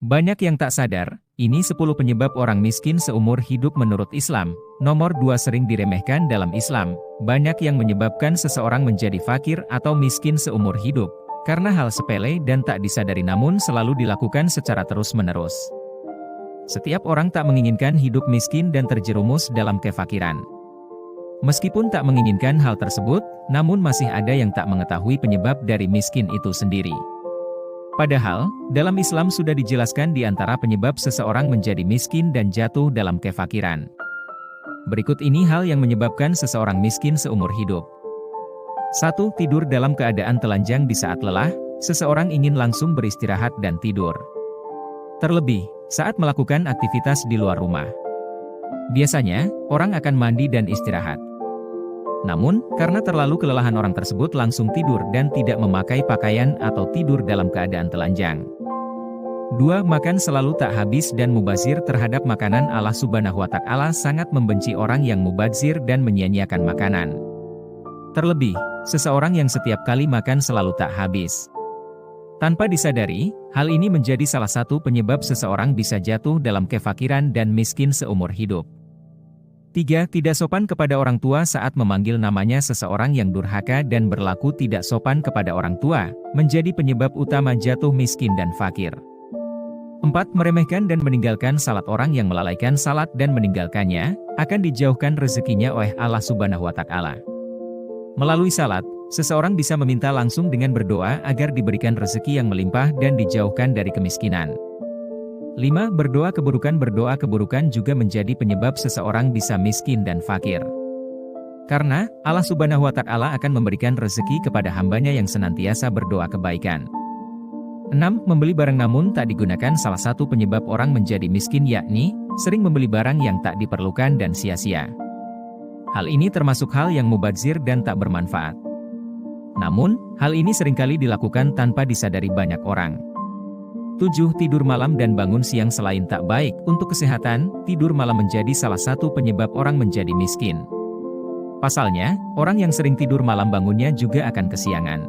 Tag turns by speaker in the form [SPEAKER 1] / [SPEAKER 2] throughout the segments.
[SPEAKER 1] Banyak yang tak sadar, ini 10 penyebab orang miskin seumur hidup menurut Islam. Nomor 2 sering diremehkan dalam Islam. Banyak yang menyebabkan seseorang menjadi fakir atau miskin seumur hidup. Karena hal sepele dan tak disadari namun selalu dilakukan secara terus-menerus. Setiap orang tak menginginkan hidup miskin dan terjerumus dalam kefakiran. Meskipun tak menginginkan hal tersebut, namun masih ada yang tak mengetahui penyebab dari miskin itu sendiri. Padahal, dalam Islam sudah dijelaskan di antara penyebab seseorang menjadi miskin dan jatuh dalam kefakiran. Berikut ini hal yang menyebabkan seseorang miskin seumur hidup. 1. Tidur dalam keadaan telanjang di saat lelah, seseorang ingin langsung beristirahat dan tidur. Terlebih, saat melakukan aktivitas di luar rumah. Biasanya, orang akan mandi dan istirahat. Namun, karena terlalu kelelahan orang tersebut langsung tidur dan tidak memakai pakaian atau tidur dalam keadaan telanjang. 2. Makan selalu tak habis dan mubazir terhadap makanan. Allah Subhanahu wa Ta'ala sangat membenci orang yang mubazir dan menyia-nyiakan makanan. Terlebih, seseorang yang setiap kali makan selalu tak habis. Tanpa disadari, hal ini menjadi salah satu penyebab seseorang bisa jatuh dalam kefakiran dan miskin seumur hidup. 3. Tidak sopan kepada orang tua saat memanggil namanya. Seseorang yang durhaka dan berlaku tidak sopan kepada orang tua, menjadi penyebab utama jatuh miskin dan fakir. 4. Meremehkan dan meninggalkan salat. Orang yang melalaikan salat dan meninggalkannya, akan dijauhkan rezekinya oleh Allah Subhanahu wa Ta'ala. Melalui salat, seseorang bisa meminta langsung dengan berdoa agar diberikan rezeki yang melimpah dan dijauhkan dari kemiskinan. 5. Berdoa keburukan. Berdoa keburukan juga menjadi penyebab seseorang bisa miskin dan fakir. Karena, Allah Subhanahu wa Ta'ala akan memberikan rezeki kepada hambanya yang senantiasa berdoa kebaikan. 6. Membeli barang namun tak digunakan. Salah satu penyebab orang menjadi miskin yakni, sering membeli barang yang tak diperlukan dan sia-sia. Hal ini termasuk hal yang mubazir dan tak bermanfaat. Namun, hal ini seringkali dilakukan tanpa disadari banyak orang. 7. Tidur malam dan bangun siang. Selain tak baik untuk kesehatan, tidur malam menjadi salah satu penyebab orang menjadi miskin. Pasalnya, orang yang sering tidur malam bangunnya juga akan kesiangan.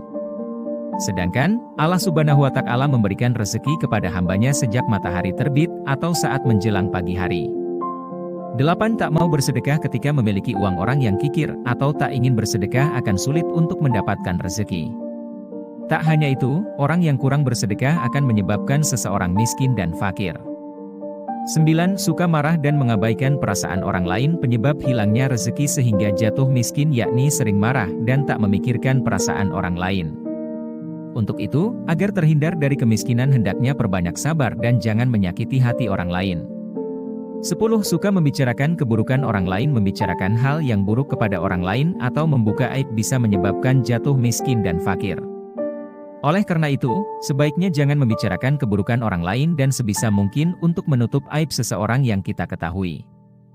[SPEAKER 1] Sedangkan, Allah Subhanahu wa Ta'ala memberikan rezeki kepada hambanya sejak matahari terbit atau saat menjelang pagi hari. 8. Tak mau bersedekah. Ketika memiliki uang, orang yang kikir atau tak ingin bersedekah akan sulit untuk mendapatkan rezeki. Tak hanya itu, orang yang kurang bersedekah akan menyebabkan seseorang miskin dan fakir. 9. Suka marah dan mengabaikan perasaan orang lain. Penyebab hilangnya rezeki sehingga jatuh miskin yakni sering marah dan tak memikirkan perasaan orang lain. Untuk itu, agar terhindar dari kemiskinan hendaknya perbanyak sabar dan jangan menyakiti hati orang lain. 10. Suka membicarakan keburukan orang lain. Membicarakan hal yang buruk kepada orang lain atau membuka aib bisa menyebabkan jatuh miskin dan fakir. Oleh karena itu, sebaiknya jangan membicarakan keburukan orang lain dan sebisa mungkin untuk menutup aib seseorang yang kita ketahui.